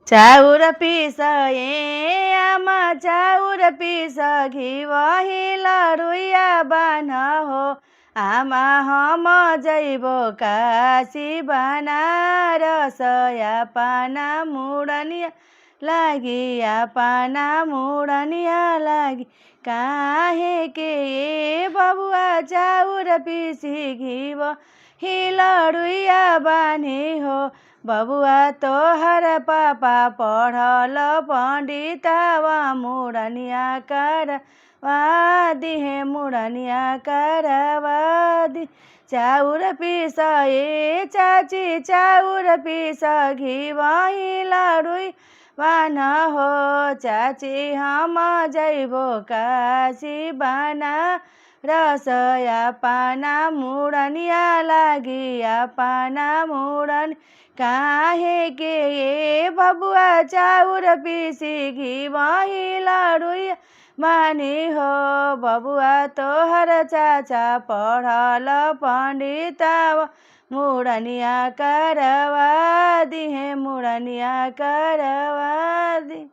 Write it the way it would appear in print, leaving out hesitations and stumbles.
चाउर पिस ए आमा चाउर पिस घी वहिला रुइया बान हो आमा हम जैबो काशी बनारस या पाना मुडनिया लागि या पाना मुडनिया लागि काहे के बबुआ चाउर पिसी घी वहिला रुइया बानी हो बबुआ तोहर पापा पढ़ल पंडितवा मुडनिया करवा दिहे मुडनिया करवा दी चाउर पिस ए चाची चाउर पिस घी वहिला रुई बान हो चाची हम जैबो काशी बना रसया पाना मुडनिया लागि या पाना मुडन काहे के बबुआ चाउर पिसी घी वहिला रुइया बानी हो बबुआ तोहर चाचा पढ़ल पंडितवा मुडनिया करवा दिहे मुडनिया करवा दी।